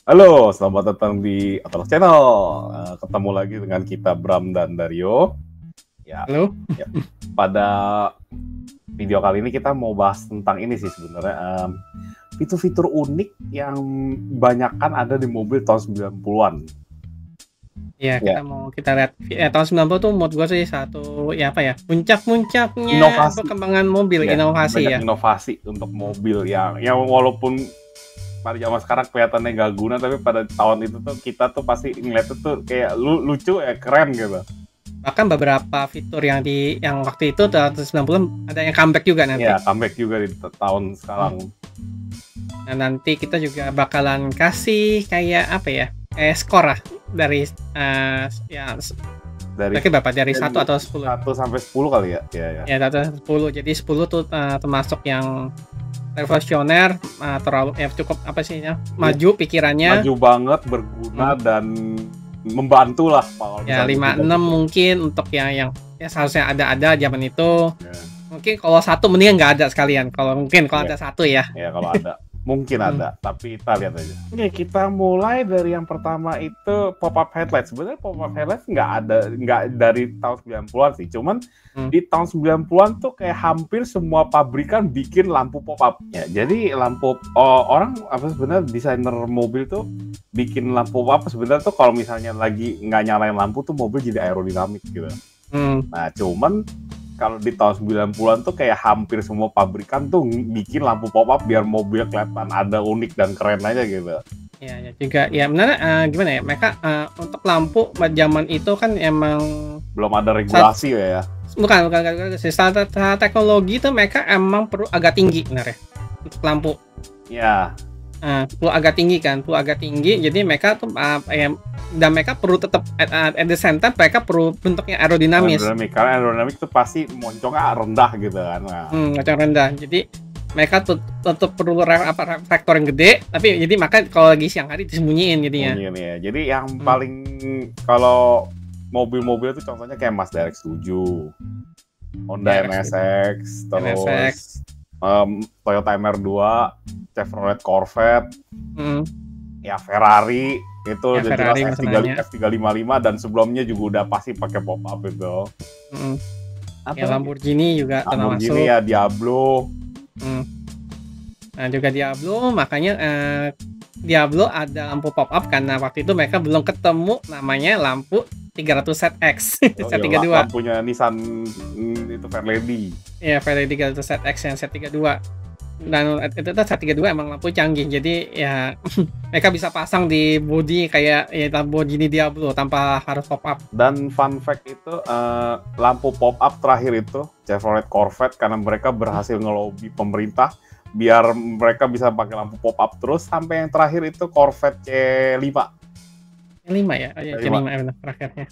Halo, selamat datang di Atlas Channel. Ketemu lagi dengan kita Bram dan Dario. Ya, Halo. ya. Pada video kali ini kita mau bahas tentang ini sih sebenarnya. Fitur-fitur unik yang banyakkan ada di mobil tahun 90-an. Ya, Ya, kita lihat tahun 90 tuh menurut gua sih satu puncak-puncaknya inovasi. perkembangan mobil, Ya, inovasi banyak ya. inovasi untuk mobil yang walaupun pada zaman sekarang kelihatannya gak guna, tapi pada tahun itu tuh kita tuh pasti ngeliat itu kayak lucu ya, keren gitu. Bahkan beberapa fitur yang waktu itu tahun 90 ada yang comeback juga nanti. Ya, comeback juga di tahun sekarang. Nah, nanti kita juga bakalan kasih kayak apa ya? Skor lah dari Dari berapa? Dari 1 atau 10? 1 sampai 10 kali ya. Ya, 10. Jadi 10 tuh termasuk yang revolusioner, terlalu cukup maju pikirannya, maju banget, berguna dan membantu lah. Ya 56 mungkin untuk yang seharusnya ada zaman itu. Mungkin kalau satu mendingan nggak ada sekalian. Kalau ada satu ya. Ya kalau ada mungkin ada, tapi kita lihat aja. Oke, kita mulai dari yang pertama itu pop-up headlight. Sebenarnya pop-up headlight nggak dari tahun 90-an sih. Cuman di tahun 90-an tuh kayak hampir semua pabrikan bikin lampu pop-up. Ya, jadi lampu orang sebenarnya desainer mobil tuh bikin lampu pop-up sebenarnya tuh kalau misalnya lagi nggak nyalain lampu tuh mobil jadi aerodinamik gitu. Nah, cuman kalau di tahun 90-an tuh kayak hampir semua pabrikan tuh bikin lampu pop-up biar mobil kelihatan ada unik dan keren aja gitu. Ya juga ya benar. Gimana ya, mereka untuk lampu zaman itu kan emang belum ada regulasi ya. Bukan secara teknologi tuh mereka emang perlu agak tinggi benar ya untuk lampu. Ya. Perlu agak tinggi, jadi mereka tuh dan mereka perlu tetap at the center time mereka perlu bentuknya aerodinamis. Karena aerodinamik itu pasti moncongnya rendah gitu kan. Moncong rendah, jadi mereka tetap perlu reflektor yang gede, tapi jadi maka kalau lagi siang hari disembunyiin jadinya. Ya. Jadi yang paling kalau mobil-mobil itu contohnya kayak Mazda RX-7, Honda NSX, terus Toyota MR2, Chevrolet Corvette, ya Ferrari itu udah jelas F355 dan sebelumnya juga udah pasti pakai pop-up itu. Ya Lamborghini juga termasuk. Ya Diablo. Nah juga Diablo, makanya Diablo ada lampu pop-up karena waktu itu mereka belum ketemu namanya lampu 300ZX. Z32. Lampunya Nissan itu Fairlady. Iya, Fairlady 300ZX yang Z32. Dan itu Z32 emang lampu canggih. Jadi ya mereka bisa pasang di bodi kayak Lamborghini Diablo tanpa harus pop-up. Dan fun fact itu lampu pop-up terakhir itu Chevrolet Corvette karena mereka berhasil ngelobi pemerintah biar mereka bisa pakai lampu pop-up terus sampai yang terakhir itu Corvette C5. C5 ya? C5 benar terakhirnya.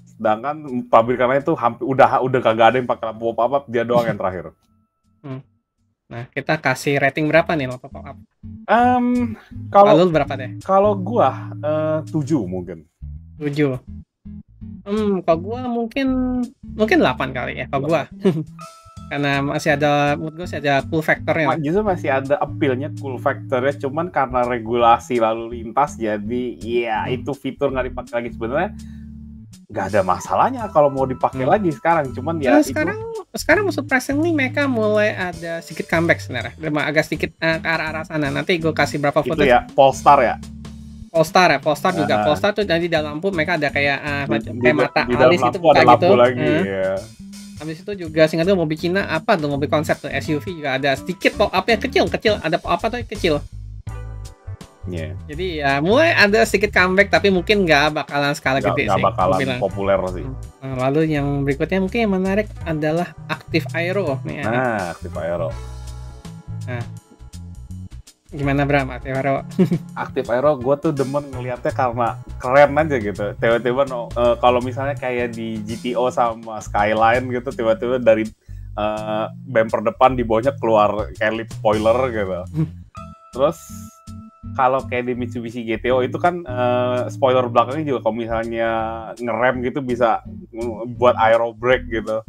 Sedangkan pabrikannya itu hampir udah kagak ada yang pakai lampu pop-up, dia doang yang terakhir. Nah, kita kasih rating berapa nih lampu pop-up? Kalau berapa deh? Kalau gua 7 mungkin. 7. Kalau gua mungkin 8 kali ya kalau gua. Karena menurut gue masih ada cool factor-nya. Justru masih ada appeal-nya, cool factor-nya, cuman karena regulasi lalu lintas jadi ya itu fitur nggak dipakai lagi. Sebenarnya nggak ada masalahnya kalau mau dipakai lagi sekarang, cuman ya sekarang surprisingly mereka mulai ada sedikit comeback sebenarnya, agak sedikit ke arah sana. Nanti gue kasih berapa foto itu ya Polestar juga. Polestar tuh nanti dalam lampu mereka ada kayak mata alis itu buka gitu lagi, ya. Habis itu juga singkat tuh mobil Cina mobil konsep tuh SUV juga ada sedikit pop-up-nya kecil, ada pop-up tuh kecil. Yeah. Jadi ya mulai ada sedikit comeback, tapi mungkin nggak bakalan skala gede sih. Nggak bakalan populer sih. Lalu yang berikutnya mungkin yang menarik adalah Active Aero. Active Aero. Nah, gimana Bram Active Aero? Active Aero gue tuh demen ngeliatnya karena keren aja gitu. Tiba-tiba kalau misalnya kayak di GTO sama Skyline gitu, tiba-tiba dari bumper depan di bawahnya keluar kayak lip spoiler gitu. Terus kalau kayak di Mitsubishi GTO itu kan spoiler belakangnya juga kalau misalnya ngerem gitu bisa buat aero brake gitu.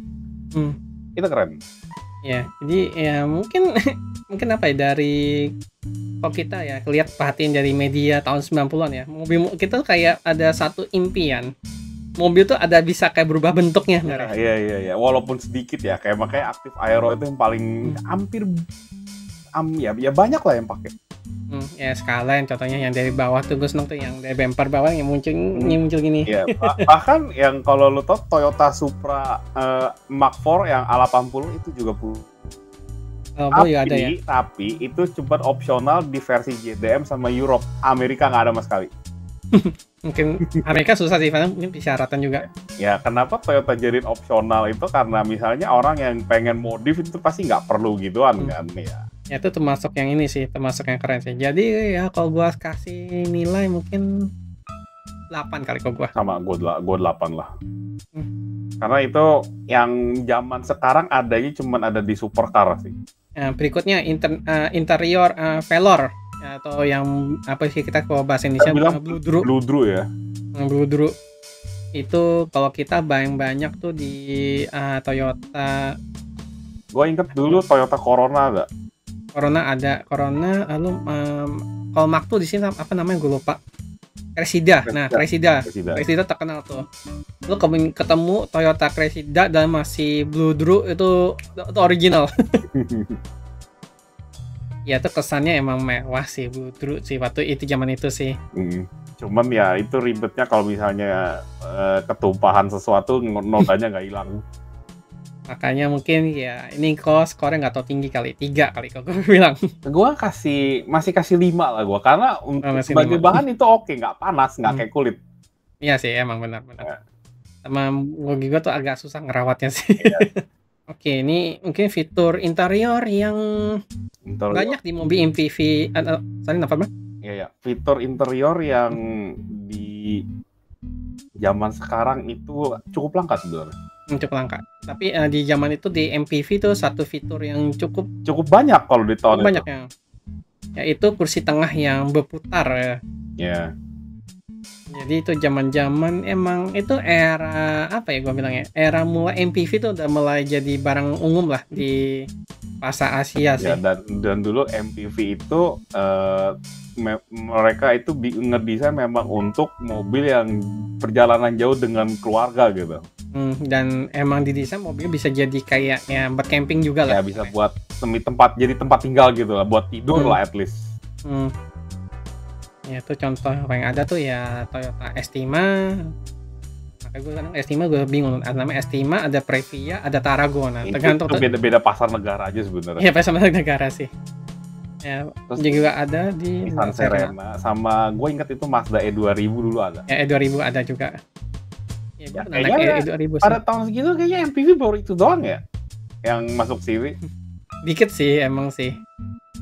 Itu keren. Ya, jadi ya mungkin apa ya, dari kalau kita ya lihat perhatiin dari media tahun 90-an ya, mobil kita tuh kayak ada satu impian. Mobil tuh ada bisa kayak berubah bentuknya. Iya. Walaupun sedikit ya, kayak makanya Active Aero itu yang paling hampir ya banyak lah yang pakai. Ya Scala yang contohnya yang dari bawah tuh gue seneng tuh yang dari bumper bawah yang muncul gini. Iya, bahkan yang kalau lu tau Toyota Supra Mark 4 yang A80 itu juga ada ya. Tapi itu cuma opsional di versi JDM sama Europe. Amerika nggak ada sama sekali. Mungkin Amerika susah sih, karena mungkin persyaratan juga. Ya, kenapa Toyota jadiin opsional itu karena misalnya orang yang pengen modif itu pasti nggak perlu gituan kan ya. Ya itu termasuk yang ini sih, termasuk yang keren sih. Jadi ya kalau gua kasih nilai mungkin 8 kali kalau gua. Sama gua 8 lah. Karena itu yang zaman sekarang adanya cuma ada di supercar sih. Berikutnya interior velour. Atau yang apa sih kita kalau bahasa Indonesia Blue Drew ya. Blue Drew itu kalau kita banyak tuh di Toyota. Gue inget dulu Toyota Corona ada. Corona lalu kalau Mark tuh di sini apa namanya gue lupa. Cressida. Nah, Cressida terkenal tuh. Lu ketemu Toyota Cressida dan masih Blue Drew itu original. Ya itu kesannya emang mewah sih Blue Drew sih waktu itu zaman itu sih. Cuman ya itu ribetnya kalau misalnya ketumpahan sesuatu nodanya nggak hilang. Makanya mungkin ya ini skornya nggak tau tinggi kali 3 kali kalau gue bilang. Gue masih kasih 5 lah gue karena sebagai bahan itu oke, nggak panas, nggak kayak kulit. Iya sih emang benar. Ya. Sama gue tuh agak susah ngerawatnya sih. Ya. Oke, ini mungkin fitur interior yang banyak di mobil MPV. Iya. Fitur interior yang di zaman sekarang itu cukup langka sebenarnya. Cukup langka. Tapi di zaman itu di MPV itu satu fitur yang cukup banyak kalau di tahun banyak itu. Yaitu kursi tengah yang berputar ya. Yeah. Jadi itu zaman-zaman emang itu era apa ya gue bilangnya, era mulai MPV itu udah mulai jadi barang umum lah di pasar Asia sih. Ya, dan dulu MPV itu mereka itu ngedesain memang untuk mobil yang perjalanan jauh dengan keluarga gitu. Dan emang didesain mobil bisa jadi kayak ya buat camping juga lah. Ya bisa buat jadi tempat tinggal gitu lah, buat tidur lah at least. Ya itu contoh yang ada tuh ya Toyota Estima. Makanya gue kadang Estima gue bingung. Namanya Estima, ada Previa, ada Tarago. Nah, tergantung itu beda-beda pasar negara aja sebenarnya. Iya, pasar negara sih. Ya, terus juga ada di Nissan Serena sama gue ingat itu Mazda E2000 dulu ada. Ya E2000 ada juga. Ya kayaknya E2000 pada tahun segitu kayaknya MPV baru itu doang ya yang masuk CV. Dikit sih emang sih.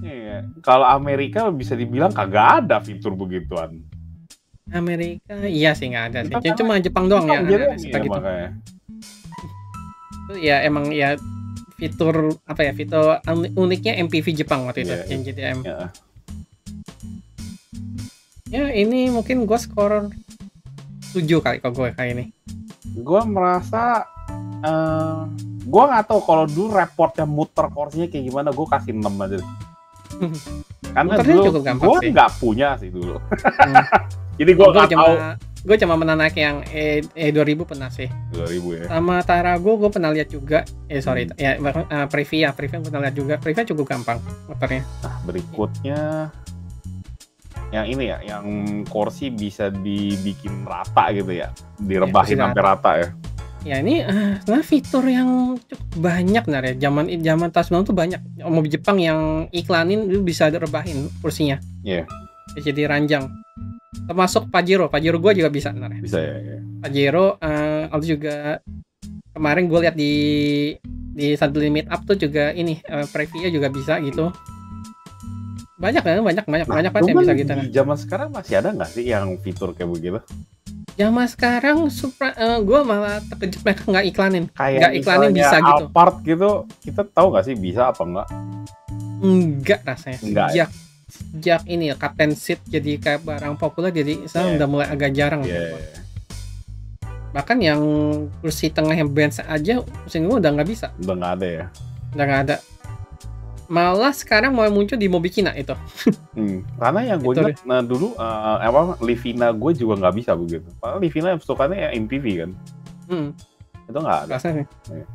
Iya. Kalau Amerika bisa dibilang kagak ada fitur begituan. Amerika iya sih nggak ada sih. Cuma Jepang doang ya. Iya, makanya. Itu ya emang ya fitur apa ya, fitur uniknya MPV Jepang waktu itu yang JDM. Ya ini mungkin gue skor 7 kali kalau gue kayak ini. Gue merasa gue nggak tahu kalau dulu reportnya muter kursinya kayak gimana, gue kasih 6 aja. Karena dulu gue nggak punya sih dulu. Jadi gue nggak tahu. Gue cuma pernah naik yang E2000 pernah sih. 2000 ya. Sama Tarago gue pernah lihat juga. Ya Previa pernah lihat juga. Previa cukup gampang motornya. Nah berikutnya yang ini ya, yang kursi bisa dibikin rata gitu ya, direbahin sampai rata ya. Ya ini sebenarnya fitur yang cukup banyak ya. Zaman tahun 90 tuh banyak mobil Jepang yang iklanin itu bisa direbahin kursinya. Iya. Yeah. Jadi ranjang. Termasuk Pajero gue juga bisa sebenarnya. Bisa ya. Pajero itu juga kemarin gue lihat di satu limit up tuh juga ini Previa juga bisa gitu. Banyak yang bisa gitu. Di zaman sekarang masih ada nggak sih yang fitur kayak begitu? Zaman sekarang gue malah terkejut mereka nggak iklanin. Nggak iklanin bisa gitu. Alphard gitu, kita tahu nggak sih bisa apa enggak? Enggak rasanya. Sejak ini ya Captain Seat jadi kayak barang populer, jadi sekarang udah mulai agak jarang. Bahkan yang kursi tengah yang Benz aja, mesin gue udah nggak bisa. Udah nggak ada ya? Udah nggak ada. Malah sekarang mau muncul di Mobikina itu. Karena yang gue ingat, dulu Livina gue juga nggak bisa begitu. Padahal Livina sukanya ya MPV kan. Itu nggak ada. Rasanya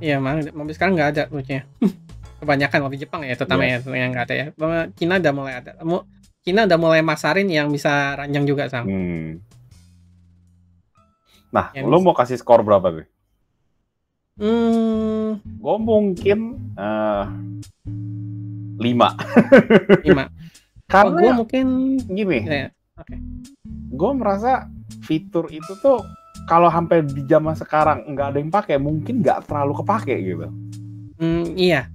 iya, mobil sekarang nggak ada lucunya. Kebanyakan mobil Jepang ya, terutama ya yang nggak ada ya. Cina udah mulai ada. Cina udah mulai masarin yang bisa ranjang juga sama. Nah, ya, lo mau kasih skor berapa tuh? Gue mungkin 5. Karena gue mungkin gini. Gue merasa fitur itu tuh kalau sampai di zaman sekarang nggak ada yang pakai, mungkin nggak terlalu kepake gitu. Iya.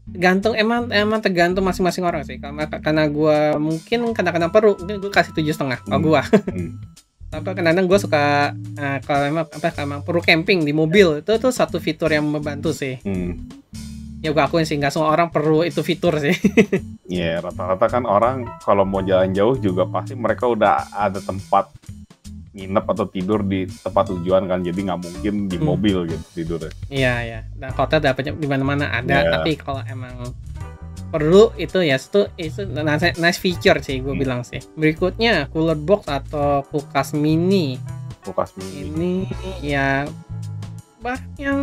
Gantung emang tergantung masing-masing orang sih. Karena gue mungkin kadang-kadang perlu, mungkin gue kasih 7,5 kalau gue. Tapi kadang-kadang gue suka kalau emang perlu camping di mobil, itu tuh satu fitur yang membantu sih. Ya gue akuin sih, nggak semua orang perlu itu fitur sih. Iya, rata-rata kan orang kalau mau jalan jauh juga pasti mereka udah ada tempat nginep atau tidur di tempat tujuan kan, jadi nggak mungkin di mobil gitu tidurnya. Iya. Dan hotel dapetnya di mana-mana ada, tapi kalau emang perlu itu ya itu nice feature sih gue bilang sih. Berikutnya cooler box atau kulkas mini. Ini ya yang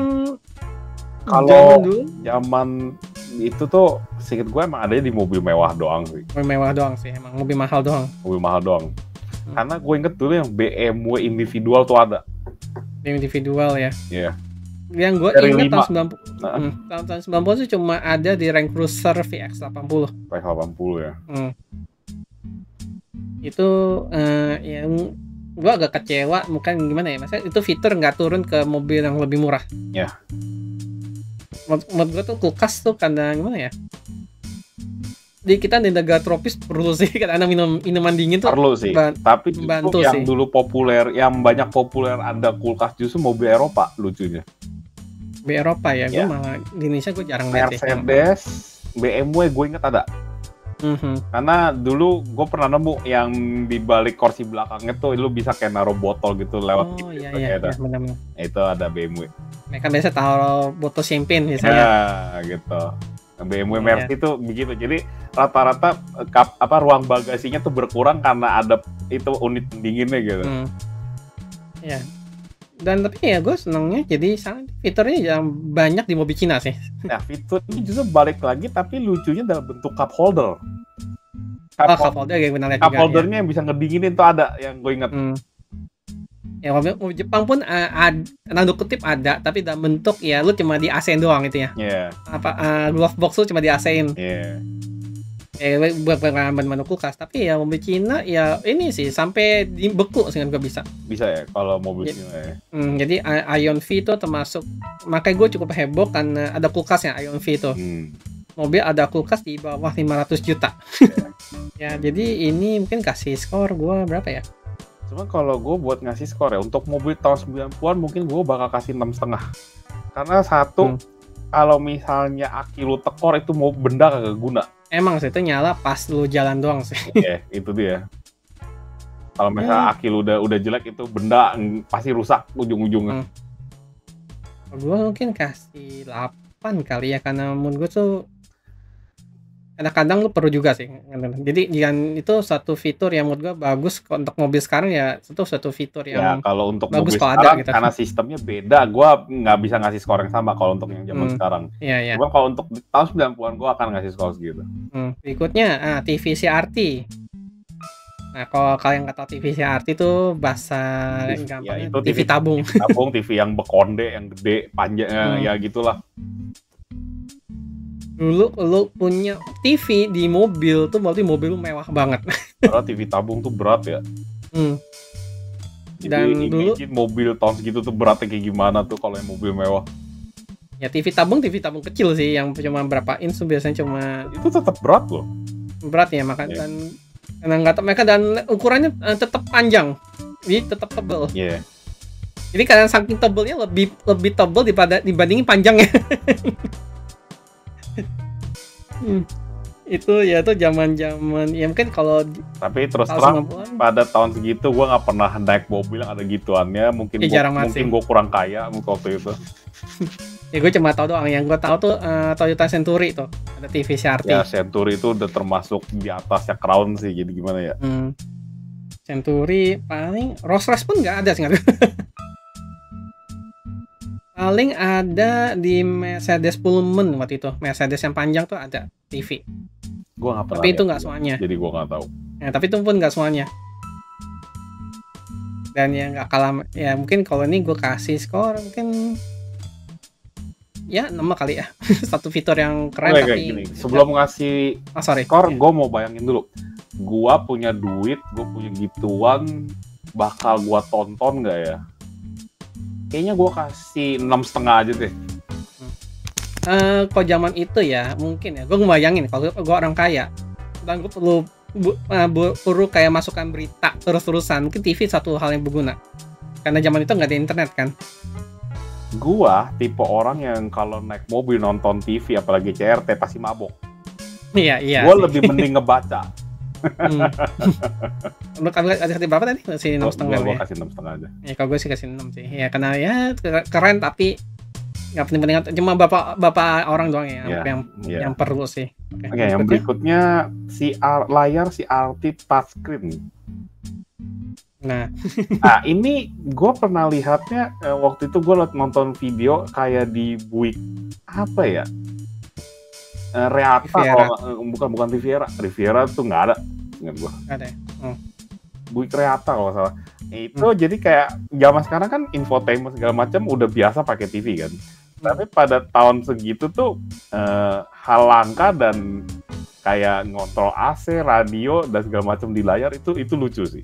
kalau zaman itu tuh sedikit gue emang adanya di mobil mewah doang sih. Emang mobil mahal doang. Karena gue inget dulu yang BMW individual tuh ada. Individual ya. Iya. Yang gue inget tahun 90 itu cuma ada di Range Cruiser VX80. VX80 ya. Itu yang gue agak kecewa, bukan gimana ya, maksudnya itu fitur nggak turun ke mobil yang lebih murah. Ya. Menurut gue tuh kulkas tuh karena gimana ya, di kita di negara tropis perlu sih karena minuman dingin tuh perlu sih. Tapi justru yang sih. dulu populer, yang banyak populer ada kulkas justru mobil Eropa lucunya. Mobil Eropa ya, gue malah di Indonesia gue jarang lihat. Mercedes, BMW gue inget ada. Karena dulu gue pernah nemu yang di balik kursi belakangnya tuh lu bisa kayak naruh botol gitu lewat gitu. Iya, benar-benar. Itu ada BMW. Mereka biasa taruh botol champagne biasanya. Ya, gitu. BMW Mercy itu begitu. Jadi rata-rata ruang bagasinya tuh berkurang karena ada itu unit pendinginnya gitu. Ya. Dan tapi ya gue senangnya jadi fiturnya yang banyak di mobil Cina sih. Nah, fitur ini justru balik lagi tapi lucunya dalam bentuk cup holder. Cup holder kayak benar juga. Cup holdernya yang bisa ngedinginin tuh ada yang gue ingat. Ya mobil Jepang pun tanda kutip ada, tapi dalam bentuk ya lu cuma di AC-in doang gitu ya. Iya. Glove box lu cuma di AC-in. Iya. Buat pengalaman kulkas, tapi ya mobil Cina ya ini sih sampai dibeku sih kan gak bisa. Bisa ya kalau mobil Cina ya. Jadi Ion V itu termasuk, makanya gue cukup heboh karena ada kulkasnya Ion V itu. Mobil ada kulkas di bawah 500 juta. Ya jadi ini mungkin kasih skor gue berapa ya? Cuma kalau gue buat ngasih skor ya, untuk mobil tahun 90-an mungkin gue bakal kasih 6,5. Karena satu, kalau misalnya aki lu tekor itu mau benda kagak guna. Emang sih itu nyala pas lu jalan doang sih. Iya, itu dia. Kalau misalnya aki lu udah jelek itu benda pasti rusak ujung-ujungnya. Gue mungkin kasih 8 kali ya, karena menurut gue tuh kadang-kadang lu perlu juga sih. Jadi itu satu fitur yang menurut gue bagus untuk mobil sekarang ya, itu satu fitur yang ya kalau untuk bagus mobil kalau sekarang ada gitu. Karena sistemnya beda, gue nggak bisa ngasih skor yang sama kalau untuk yang zaman sekarang. Iya. Cuma kalau untuk tahun 90-an gue akan ngasih skor segitu. Berikutnya TV CRT. Nah, kalau kalian nggak tahu TV CRT itu bahasa gampangnya itu TV tabung. TV yang bekonde, yang gede, panjang, ya gitulah. Dulu lu punya TV di mobil tuh berarti mobil lu mewah banget. Karena TV tabung tuh berat ya. Jadi Dan dulu mobil tahun segitu tuh beratnya kayak gimana tuh kalau yang mobil mewah. Ya TV tabung kecil sih yang cuma berapa inch tuh biasanya cuma. Itu tetap berat loh. Berat ya makanya dan nggak tahu mereka, dan ukurannya tetap panjang, jadi tetap tebal. Iya. Jadi karena saking tebelnya lebih tebal dibandingin panjangnya. Itu zaman ya mungkin kalau tapi terus terang pada tahun segitu gue nggak pernah naik mobil yang ada gituannya, mungkin gue kurang kaya waktu itu. Ya gue cuma tahu doang. Yang gue tahu tuh Toyota Century tuh ada TV CRT. Ya Century itu udah termasuk di atasnya Crown sih, jadi gimana ya? Century paling Rolls Royce pun nggak ada sih. Paling ada di Mercedes Pullman waktu itu. Mercedes yang panjang tuh ada TV. Gue nggak pernah. Tapi itu nggak semuanya. Jadi gue nggak tahu. Ya, tapi itu pun nggak semuanya. Dan yang nggak kalah, ya mungkin kalau ini gue kasih skor mungkin ya 6 kali ya. Satu fitur yang keren tapi gini. Sebelum ngasih skor, gue mau bayangin dulu. Gue punya duit, gue punya gituan, bakal gue tonton nggak ya? Kayaknya gue kasih 6,5 aja deh. Kalau zaman itu ya mungkin ya, gue ngebayangin kalau gue orang kaya dan gue perlu kayak masukkan berita terus-terusan, mungkin TV satu hal yang berguna karena zaman itu nggak ada internet kan. Gua tipe orang yang kalau naik mobil nonton TV apalagi CRT pasti mabok. Iya. Gua lebih mending ngebaca. Untuk kamu kasih berapa tadi? Kasih 6,5 Gua ya? kasih 6,5 aja. Ya kalau gue sih kasih 6 sih. Ya karena ya keren tapi nggak penting-penting, cuma bapak orang doang ya yang perlu sih. Oke, yang berikutnya layar CRT touchscreen. Nah ini gue pernah lihatnya waktu itu gue nonton video kayak di Buick apa ya? Reata bukan Riviera tuh nggak ada, ingat gue. Ada. Buick Reata kalau salah. Itu jadi kayak zaman sekarang kan infotainment segala macam udah biasa pakai TV kan. Tapi pada tahun segitu tuh hal langka dan kayak ngontrol AC, radio dan segala macam di layar itu lucu sih.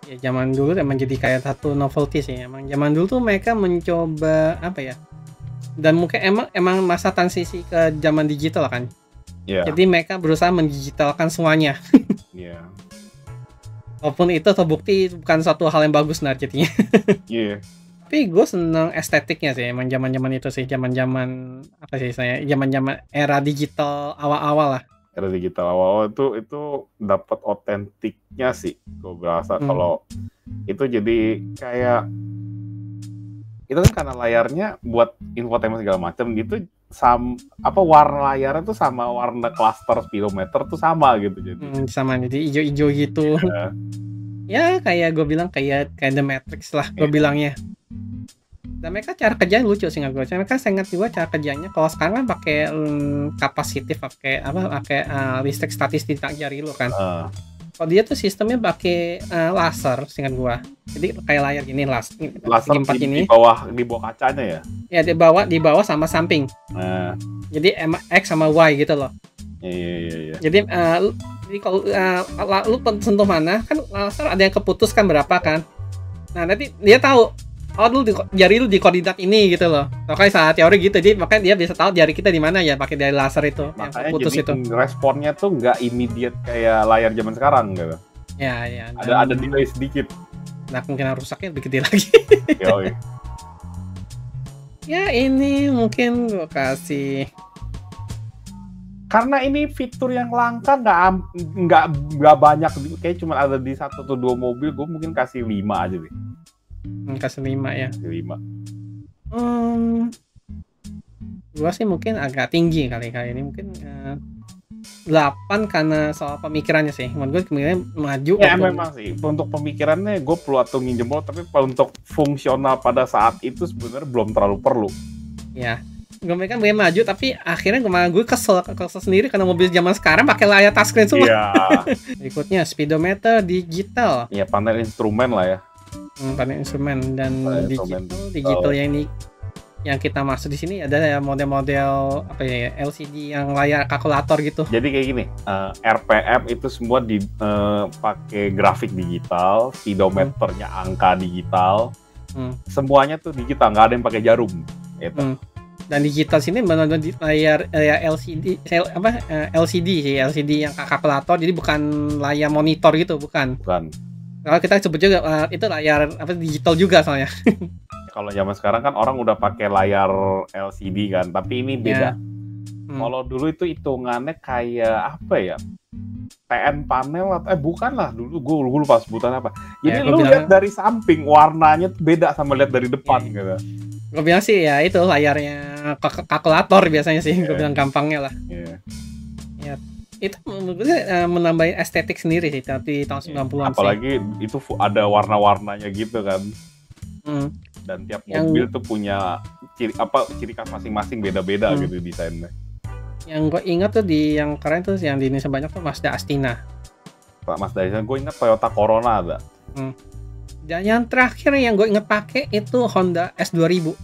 Ya zaman dulu emang jadi kayak satu novelty sih. Emang zaman dulu tuh mereka mencoba apa ya? Dan mungkin emang masa transisi ke zaman digital kan. Yeah. Jadi mereka berusaha mendigitalkan semuanya. Iya. Walaupun itu terbukti bukan suatu hal yang bagus jadinya. Iya. Tapi gue seneng estetiknya sih, emang zaman itu sih, zaman era digital awal-awal lah. Era digital awal itu dapat otentiknya sih, gue berasa kalau itu jadi kayak itu kan karena layarnya buat infotainment segala macam gitu, warna layarnya tuh sama warna cluster speedometer tuh sama gitu jadi. Sama jadi hijau-hijau gitu. Ya kayak gue bilang kayak The Matrix lah gue bilangnya. Dan mereka cara kerjanya lucu sih nggak gue. Mereka sangat juga cara kerjanya. Kalau sekarang kan pakai kapasitif, pakai listrik statistik jari lo kan. Kalau dia tuh sistemnya pakai laser, seingat gue. Jadi kayak layar gini, laser di bawah kacanya ya? Ya di bawah sama samping. Jadi X sama Y gitu loh. Iya. Jadi kalau lu sentuh mana kan laser ada yang keputus kan berapa kan. Nah nanti dia tahu jari lu di koordinat ini gitu loh. Makanya saat teori gitu, jadi makanya dia bisa tahu jari kita di mana ya pakai dari laser itu. Makanya yang putus jadi itu. Responnya tuh nggak immediate kayak layar zaman sekarang gitu. Ya. Ada delay sedikit. Nah kemungkinan rusaknya lebih gede lagi. Ya ini mungkin gue kasih. Karena ini fitur yang langka nggak banyak, kayak cuma ada di 1 atau 2 mobil, gue mungkin kasih 5 aja deh. Kasih 5 ya. Kasih 5. Gua sih mungkin agak tinggi kali ini mungkin 8 karena soal pemikirannya sih. Menurut gue kemungkinan maju. Ya memang sih untuk pemikirannya gue perlu atau jempol, tapi untuk fungsional pada saat itu sebenarnya belum terlalu perlu. Ya. Gue mereka maju tapi akhirnya gue kesel sendiri karena mobil zaman sekarang pakai layar touchscreen semua. Iya. Berikutnya speedometer digital. Iya, panel instrumen lah ya. Panel instrumen dan digital yang kita maksud di sini ada ya model-model LCD yang layar kalkulator gitu. Jadi kayak gini, RPM itu semua pakai grafik digital, speedometernya angka digital, semuanya tuh digital, nggak ada yang pakai jarum. Gitu. Dan digital sini benar-benar di layar LCD sih, LCD yang kalkulator, jadi bukan layar monitor gitu, bukan. Kalau kita sebut juga itu layar digital juga soalnya. Kalau zaman sekarang kan orang udah pakai layar LCD kan, tapi ini beda. Kalau dulu itu hitungannya kayak apa ya? TN panel atau bukan lah, dulu gue lupa sebutan apa. Jadi lu lihat dari samping warnanya beda sama lihat dari depan gitu. Gue bilang sih ya itu layarnya kalkulator biasanya sih, gue bilang gampangnya lah. Ya itu menurut gue menambahin estetik sendiri sih di tahun 90-an apalagi sih. Itu ada warna-warnanya gitu kan. Dan tiap mobil tuh punya ciri khas masing-masing, beda-beda gitu desainnya. Yang gue ingat tuh yang keren tuh yang di Indonesia banyak tuh Mazda Astina. Mazda Astina, gue ingat Toyota Corona ada. Dan yang terakhir yang gue inget pakai itu Honda S2000.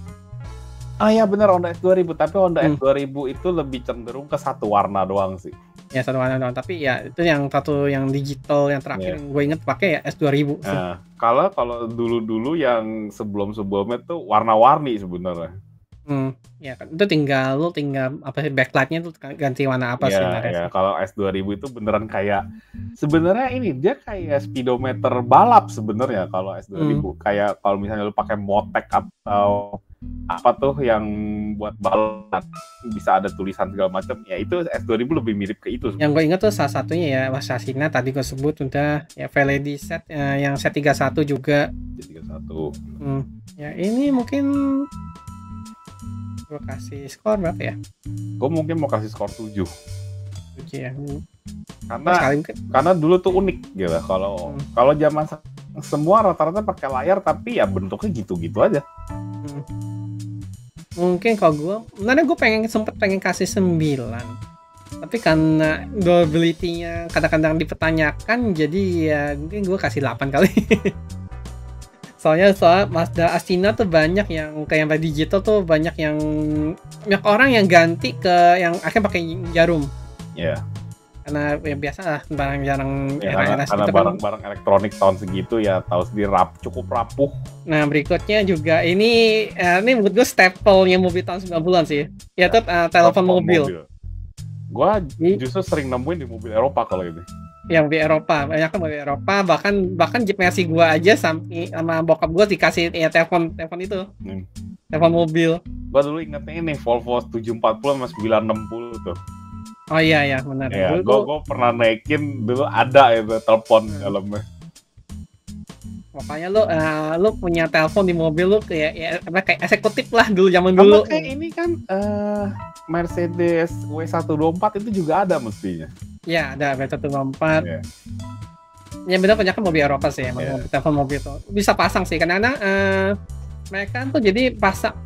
Ah ya benar, Honda S2000. Tapi Honda S2000 itu lebih cenderung ke satu warna doang sih. Ya satu warna doang. Tapi ya itu yang satu yang digital yang terakhir yang gue inget pakai ya S2000. Nah, kalau dulu yang sebelumnya tuh warna-warni sebenarnya. Ya kan itu tinggal apa sih backlightnya tuh ganti warna apa sih? Ya kalau S2000 itu beneran kayak sebenarnya ini dia kayak speedometer balap sebenarnya kalau S2000. Kayak kalau misalnya lu pakai Motec atau apa tuh yang buat balap bisa ada tulisan segala macam, ya itu S2000 lebih mirip ke itu. Yang gue ingat tuh salah satunya ya Mazda Astina tadi gue sebut udah ya Veledi set yang set 31 juga. Ya ini mungkin gue kasih skor berapa ya? Gue mungkin mau kasih skor 7 ya. Karena dulu tuh unik gitu. Kalau zaman semua rata-rata pakai layar tapi ya bentuknya gitu-gitu aja. Mungkin kalau gue, sebenarnya gue sempet pengen kasih 9. Tapi karena durability-nya kadang-kadang dipertanyakan, jadi ya mungkin gue kasih 8 kali. Soalnya Mazda Astina tuh banyak yang kayak digital tuh banyak orang yang ganti ke yang akhirnya pakai jarum. Iya. Karena ya biasa lah barang jarang karena barang-barang elektronik tahun segitu ya tahu sendiri cukup rapuh. Nah berikutnya juga ini menurut gue staple-nya mobil tahun 90-an sih. Ya tuh telepon mobil. Gua justru sering nemuin di mobil Eropa kalau ini. Yang mobil Eropa, banyak kan mobil Eropa, bahkan Jeep Mercy gua aja sama bokap gua dikasih ya telepon itu. Telepon mobil. Gua dulu ingetnya ini Volvo 740 sama 960 tuh. Oh iya benar. Ya, gue pernah naikin dulu ada itu telepon dalamnya. Makanya lu punya telepon di mobil lu kayak eksekutif lah dulu zaman dulu. Kayak ini kan Mercedes W124 itu juga ada mestinya. Ya ada W124. Ya benar banyak kan mobil Eropa sih emang telepon mobil tuh bisa pasang sih karena mereka tuh jadi pasang.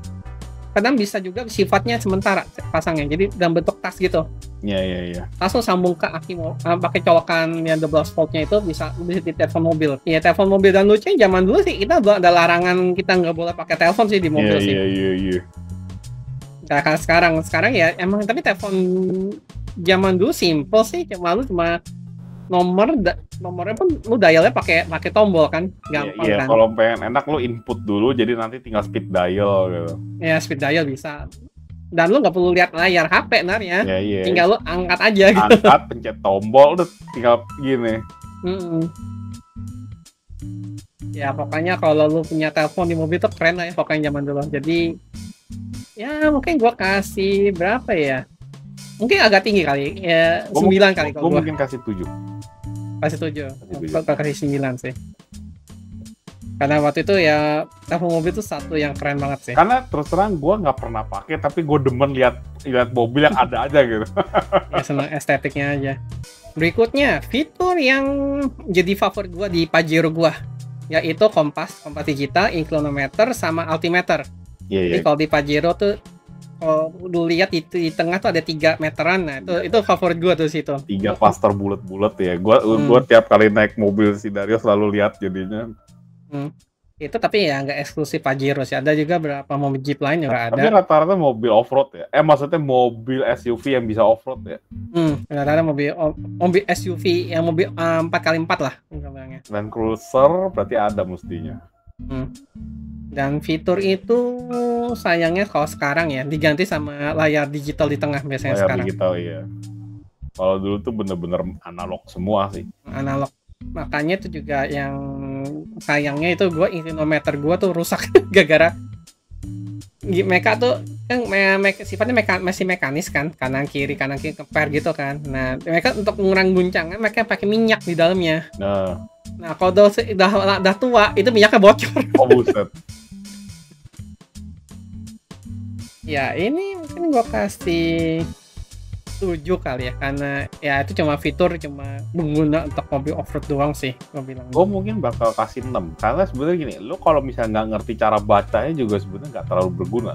Kadang bisa juga sifatnya sementara pasangnya, jadi dalam bentuk tas gitu. Iya. Langsung sambung ke aki pakai colokan yang 12 voltnya itu bisa di telepon mobil. Iya telepon mobil dan lucunya zaman dulu sih kita ada larangan kita nggak boleh pakai telepon sih di mobil sih. Iya. Nah kalau sekarang ya emang tapi telepon zaman dulu simple sih, cuma nomornya pun lu dialnya pakai tombol kan, gampang kan. Kalau pengen enak lu input dulu jadi nanti tinggal speed dial gitu. Ya speed dial bisa. Dan lu nggak perlu lihat layar HP sebenarnya. Tinggal lu angkat aja gitu. Angkat, pencet tombol udah tinggal gini. Ya pokoknya kalau lu punya telepon di mobil tuh keren lah ya pokoknya zaman dulu. Jadi ya mungkin gua kasih berapa ya? Mungkin agak tinggi kali. Ya 9 kali kalau gua. Mungkin kasih 7. Kasih 7. Gua kasih 9 sih. Karena waktu itu ya telepon mobil itu satu yang keren banget sih. Karena terus terang gue nggak pernah pakai, tapi gue demen lihat mobil yang ada aja gitu. Ya senang estetiknya aja. Berikutnya fitur yang jadi favorit gue di Pajero gue, yaitu kompas digital, inclinometer, sama altimeter. Jadi kalau di Pajero tuh kalau lu lihat di tengah tuh ada 3 meteran, nah itu favorit gue tuh situ. 3 cluster bulat-bulat ya. Gue tiap kali naik mobil si Dario selalu lihat jadinya. Itu tapi ya nggak eksklusif Pajero sih, ada juga beberapa mobil Jeep lain juga ada. Tapi rata-rata mobil off-road ya? Maksudnya mobil SUV yang bisa off-road ya? Rata-rata mobil SUV yang mobil 4x4 lah. Dan cruiser berarti ada mestinya. Dan fitur itu sayangnya kalau sekarang ya diganti sama layar digital di tengah biasanya layar sekarang. Layar digital iya. Kalau dulu tuh bener-bener analog semua sih. Analog. Makanya itu juga yang sayangnya itu inclinometer gue tuh rusak gara-gara mereka tuh kan sifatnya masih mekanis kan, kanan kiri keper gitu kan. Nah mereka untuk mengurangi guncangan mereka pakai minyak di dalamnya. Nah kalau udah tua itu minyaknya bocor. Oh buset. Ya ini mungkin gue kasih 7 kali ya, karena ya itu cuma fitur, cuma pengguna untuk mobil off-road doang sih gue bilang. Gue mungkin bakal kasih 6 karena sebenarnya gini, lu kalau misalnya nggak ngerti cara bacanya juga sebenarnya nggak terlalu berguna.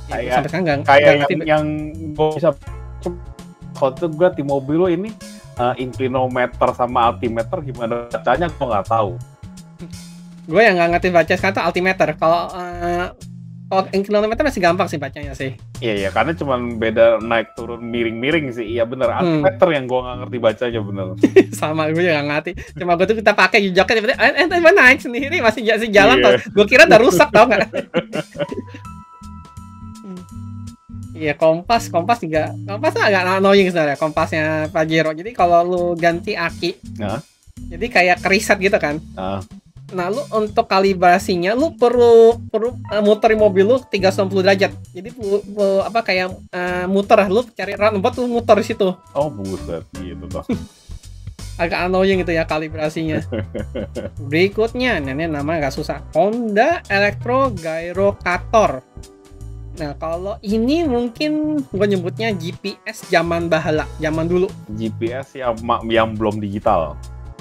Ya, kayak yang gue bisa waktu gue di mobil lo ini inclinometer sama altimeter gimana bacanya gue nggak tahu. Gue yang nggak ngerti baca sekarang tuh altimeter. Kalau inclinometer masih gampang sih bacanya sih. Iya karena cuma beda naik turun miring-miring sih. Iya bener, altimeter yang gue nggak ngerti bacanya bener. Sama gue juga nggak ngerti. Cuma gue tuh kita pakai jejoknya tiba-tiba naik sendiri masih jalan. Gue kira udah rusak tau nggak? Iya, kompas juga. Kompas agak annoying sebenarnya kompasnya Pajero. Jadi kalau lu ganti aki, jadi kayak keriset gitu kan. Nah, lu untuk kalibrasinya lu perlu muterin mobil lu 360 derajat. Jadi kayak muter, lu cari roundabout lu muter di situ. Oh, buset gitu toh. Agak annoying itu ya kalibrasinya. Berikutnya, ini namanya agak susah. Honda Electro Gyrocator. Nah, kalau ini mungkin gue nyebutnya GPS zaman bahala, zaman dulu. GPS yang belum digital.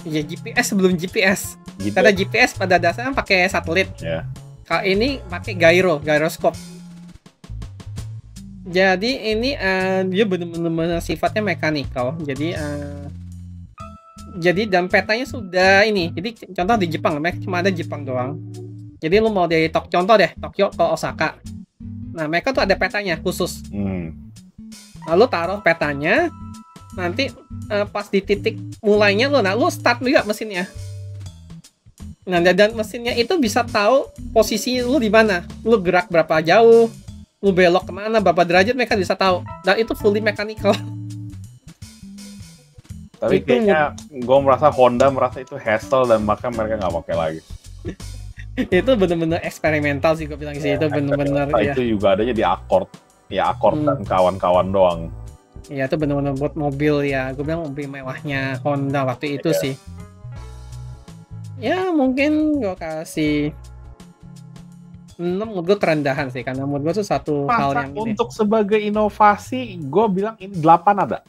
Iya, GPS sebelum GPS. Karena GPS pada dasarnya pakai satelit. Yeah. Kalau ini pakai gyroscope. Jadi ini dia benar-benar sifatnya mechanical. Jadi dan petanya sudah ini. Jadi contoh di Jepang, cuma ada Jepang doang. Jadi lu mau dari contoh deh, Tokyo ke Osaka. Nah, mereka tuh ada petanya khusus. Lalu taruh petanya, nanti pas di titik mulainya lu start juga mesinnya. Nah, dan mesinnya itu bisa tahu posisi lu di mana, lu gerak berapa jauh, lu belok kemana, berapa derajat, mereka bisa tahu. Dan itu fully mechanical. Tapi kayaknya gue merasa Honda itu hassle dan maka mereka nggak pakai lagi. Itu bener-bener eksperimental sih gue bilang sih, itu bener-bener ya. Itu juga adanya di Accord dan kawan-kawan doang. Ya itu bener-bener buat mobil ya, gue bilang mobil mewahnya Honda waktu itu sih. Ya mungkin gue kasih 6, menurut gue kerendahan sih, karena menurut gue itu satu hal yang untuk sebagai inovasi, gue bilang ini 8 ada.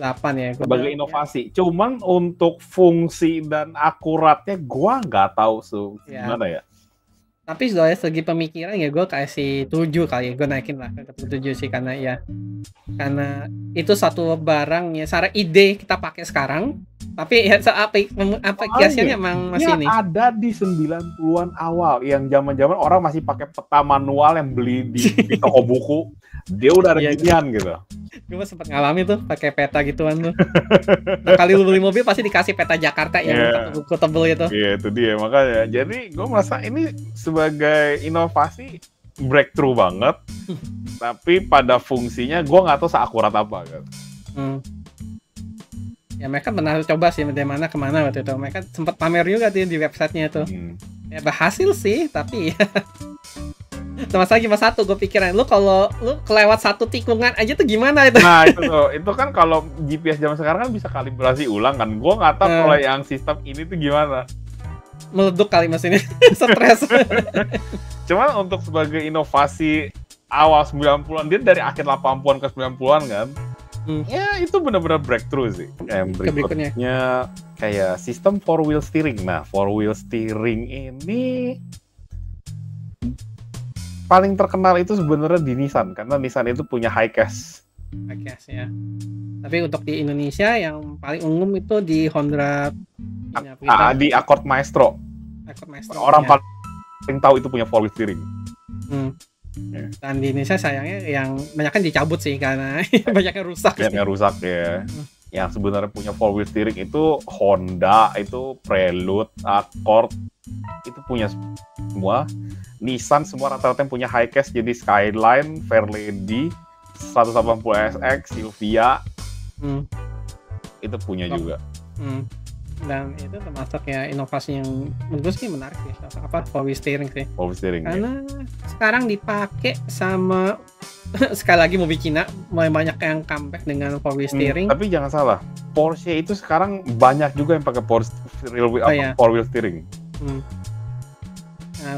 8 ya. Sebagai inovasi. Ya. Cuman untuk fungsi dan akuratnya gue nggak tahu gimana ya. Tapi dari segi pemikiran ya gue kasih 7 kali ya. Gue naikin lah ke 7 sih, karena itu satu barang ya, secara ide kita pakai sekarang. Tapi ya aplikasinya emang masih ini. Ada di 90-an awal yang zaman-zaman orang masih pakai peta manual yang beli di toko buku. Dia udah ada ginian gitu. Gue sempat ngalami tuh pakai peta gituan tuh. Nah, kali lu beli mobil pasti dikasih peta Jakarta yang buku tebel gitu. Iya, itu dia makanya. Jadi gue merasa ini sebagai inovasi breakthrough banget. Tapi pada fungsinya gue nggak tahu seakurat apa kan. Ya mereka pernah coba sih dari mana kemana waktu itu. Mereka sempat pamer juga tuh di websitenya tuh. Ya berhasil sih, tapi Masalah cuma satu, gue pikiran kalau lu kelewat satu tikungan aja tuh gimana itu? Nah itu kan kalau GPS zaman sekarang kan bisa kalibrasi ulang kan. Gue nggak tahu kalau yang sistem ini tuh gimana. Meleduk kali mesinnya, stres. Cuman untuk sebagai inovasi awal 90-an, dia dari akhir 80-an ke 90-an kan. Ya itu benar-benar breakthrough sih. Berikutnya kayak sistem 4-wheel steering. Nah 4-wheel steering ini paling terkenal itu sebenarnya di Nissan, karena Nissan itu punya Highcast. Highcast ya. Tapi untuk di Indonesia yang paling umum itu di Honda. Di Accord Maestro. Orang paling tahu itu punya 4-wheel steering. Dan di Indonesia sayangnya yang banyak kan dicabut sih karena banyaknya rusak. Banyaknya rusak ya. Yang sebenarnya punya 4-wheel steering itu Honda, itu Prelude, Accord, itu punya semua. Nissan semua rata-rata yang punya Highcast, jadi Skyline, Fairlady, 180SX, Silvia, itu punya juga. Dan itu termasuk ya inovasi yang menurut gue sih menarik sih, apa 4-wheel steering sih. 4-wheel steering. Karena sekarang dipakai sama sekali lagi mobil Cina, mulai banyak yang comeback dengan 4-wheel steering. Tapi jangan salah, Porsche itu sekarang banyak juga yang pakai 4-wheel steering.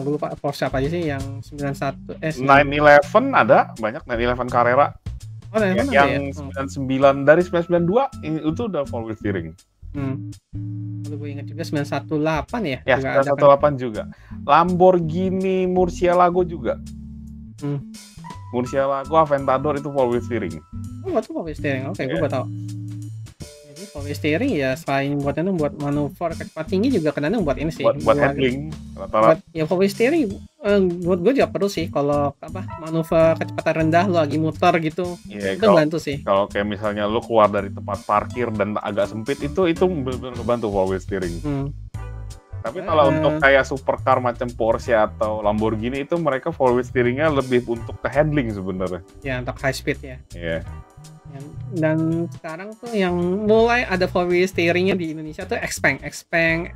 gue lupa Porsche apa aja sih yang 91 911 ada banyak 911 Carrera. Oh, yang 99 dari 992 itu udah four wheel steering. Kalau gue ingat juga 918 ya. Ya, 918 juga. Lamborghini Murcielago juga. Murcielago Aventador itu four wheel steering. Oh, itu four wheel steering. Oke, gue baru tahu. Jadi four wheel steering ya selain buat manuver kecepatan tinggi juga kadang buat ini sih. Buat handling. Ya four wheel steering buat gue juga perlu sih kalau manuver kecepatan rendah lo lagi muter gitu. Itu bantu sih. Kalau kayak misalnya lo keluar dari tempat parkir dan agak sempit itu benar-benar ngebantu four wheel steering. Tapi kalau untuk kayak supercar macam Porsche atau Lamborghini itu mereka four wheel steeringnya lebih untuk ke handling sebenarnya. Ya, untuk high speed ya. Iya. Dan sekarang tuh yang mulai ada four wheel steeringnya di Indonesia tuh Xpeng X9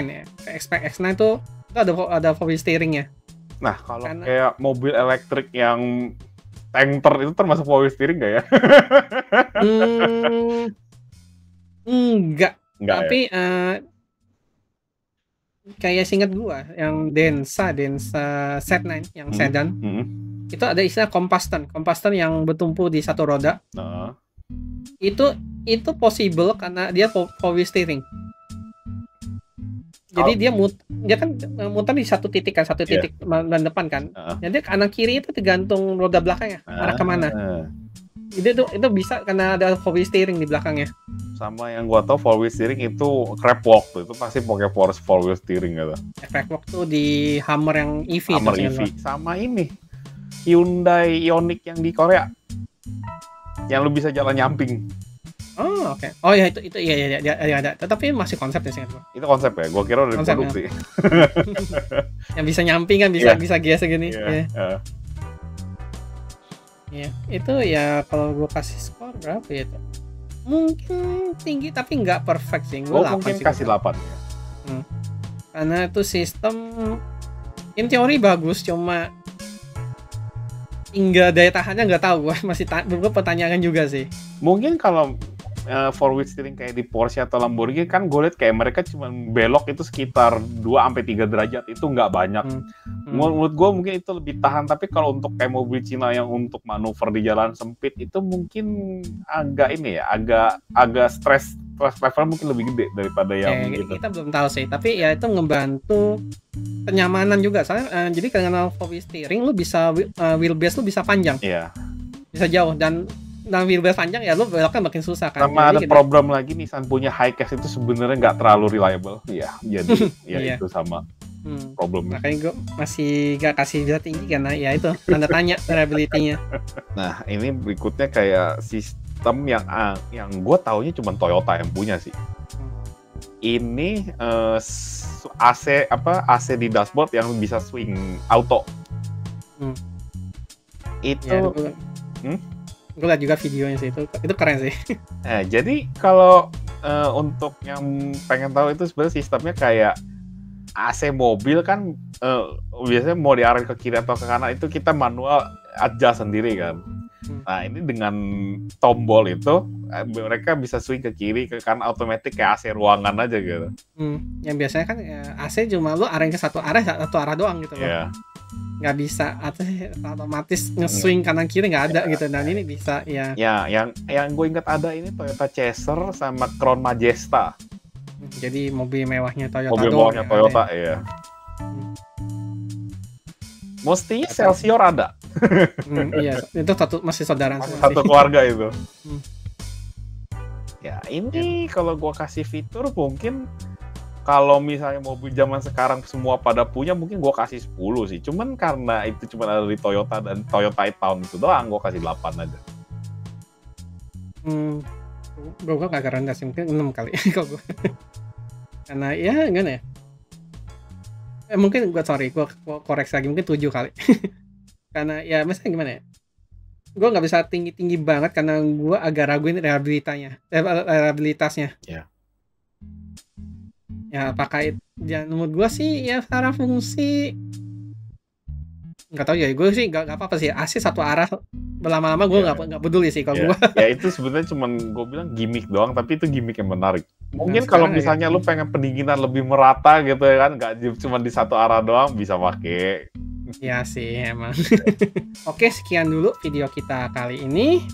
ya. Xpeng X9 tuh ada four wheel steeringnya. Nah, kalau kayak mobil elektrik yang tanker itu termasuk four wheel steering nggak ya? Enggak. Tapi ya? Kayak singkat gua yang Densa Z9 yang sedan. Itu ada istilah combustion yang bertumpu di satu roda. Itu possible karena dia four wheel steering. Jadi dia kan muter di satu titik ban depan kan. Jadi kanan kiri itu tergantung roda belakangnya arah kemana. Jadi itu bisa karena ada four wheel steering di belakangnya. Sama yang gua tahu four wheel steering itu crab walk tuh, itu pasti pakai four wheel steering gitu. Crab walk tuh di Hummer yang EV. Hummer EV sama ini Hyundai Ioniq yang di Korea, yang lu bisa jalan nyamping. Oh, oke. Oh ya itu iya ada. Tetapi masih konsep ya sih. Itu konsep ya. Gua kira udah produksi. Yang bisa nyamping kan bisa geser gini. Ya, itu ya kalau gua kasih skor berapa ya itu? Mungkin tinggi tapi nggak perfect sih. Gua mungkin kasih 8 ya. Karena itu sistem in teori bagus, cuma hingga daya tahannya nggak tahu. Gua masih pertanyaan juga sih. Mungkin kalau four wheel steering kayak di Porsche atau Lamborghini kan gue lihat kayak mereka cuma belok itu sekitar 2-3 derajat, itu nggak banyak. Menurut gue mungkin itu lebih tahan, tapi kalau untuk kayak mobil Cina yang untuk manuver di jalan sempit itu mungkin agak ini ya, agak stress level mungkin lebih gede daripada yang gitu. Kita belum tahu sih, tapi ya itu ngebantu kenyamanan juga. Soalnya jadi dengan four wheel steering lu bisa wheelbase lu bisa panjang. Bisa jauh dan wheelbase panjang ya lu beloknya makin susah kan. Sama ada problem lagi Nissan punya Hiace itu sebenarnya nggak terlalu reliable. Jadi itu sama problemnya. Makanya gue masih gak kasih bisa tinggi karena ya itu tanda tanya reliability-nya. Nah, ini berikutnya kayak sistem yang gue taunya cuma Toyota yang punya sih. Ini AC di dashboard yang bisa swing auto. Itu gue lihat juga videonya sih, itu keren sih. Jadi kalau untuk yang pengen tahu itu sebenarnya sistemnya kayak AC mobil kan biasanya mau diarahin ke kiri atau ke kanan itu kita manual adjust sendiri kan. Nah ini dengan tombol itu mereka bisa swing ke kiri ke kanan otomatis kayak AC ruangan aja gitu. Yang biasanya kan AC cuma lu arahin ke satu arah doang gitu loh. Nggak bisa otomatis nge-swing kanan kiri nggak ada gitu, dan ini bisa ya. Yang gue ingat ada ini Toyota Chaser sama Crown Majesta. Jadi mobil mewahnya Toyota. Mobil mewahnya Toyota ya. Mestinya Celsior ada. Iya, itu masih saudara satu keluarga itu. Ya ini kalau gue kasih fitur mungkin kalau misalnya mobil zaman sekarang semua pada punya mungkin gue kasih 10 sih. Cuman karena itu cuma ada di Toyota dan Toyota e-Town itu doang, gue kasih 8 aja. Gue agak rendah sih, mungkin 6 kali kalau gue. Karena ya gimana ya. Mungkin gue koreksi lagi, mungkin 7 kali. Karena ya misalnya gimana ya. Gue nggak bisa tinggi-tinggi banget karena gue agak raguin reliabilitasnya. Ya pakai menurut gue sih ya secara fungsi nggak tahu ya, gue sih nggak apa-apa sih AC satu arah Lama-lama gue nggak peduli sih kalau gue. Ya itu sebenarnya cuman gue bilang gimmick doang, tapi itu gimmick yang menarik. Mungkin kalau misalnya lu pengen pendinginan lebih merata gitu ya kan, nggak cuma di satu arah doang, bisa pakai. Ya sih emang. Oke, sekian dulu video kita kali ini.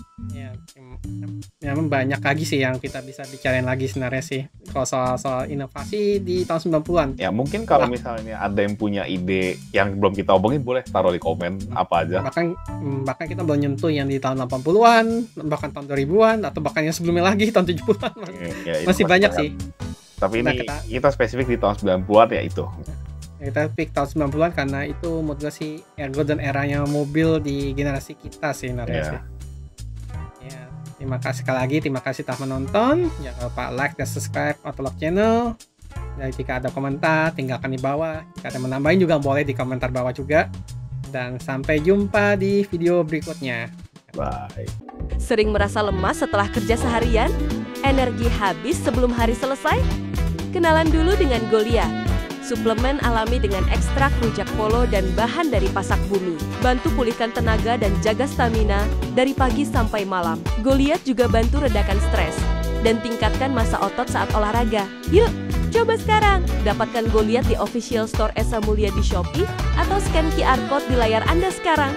Ya banyak lagi sih yang kita bisa bicarain lagi sebenarnya sih kalau soal inovasi di tahun 90-an. Ya mungkin kalau misalnya ada yang punya ide yang belum kita omongin, boleh taruh di komen apa aja. Bahkan kita belum nyentuh yang di tahun 80-an, bahkan tahun 2000-an, atau bahkan yang sebelumnya lagi tahun 70-an. Masih banyak sih. Tapi ini kita spesifik di tahun 90-an ya itu. Kita pick tahun 90-an karena itu menurut gue sih golden eranya mobil di generasi kita sih sih. Ya, terima kasih sekali lagi, terima kasih telah menonton. Jangan lupa like dan subscribe Autolog Channel. Dan jika ada komentar, tinggalkan di bawah. Jika ada menambahin juga boleh di komentar bawah juga. Dan sampai jumpa di video berikutnya. Bye. Sering merasa lemas setelah kerja seharian? Energi habis sebelum hari selesai? Kenalan dulu dengan Goliath. Suplemen alami dengan ekstrak rujak polo dan bahan dari pasak bumi. Bantu pulihkan tenaga dan jaga stamina dari pagi sampai malam. Goliath juga bantu redakan stres dan tingkatkan massa otot saat olahraga. Yuk, coba sekarang. Dapatkan Goliath di official store Esa Mulia di Shopee atau scan QR Code di layar Anda sekarang.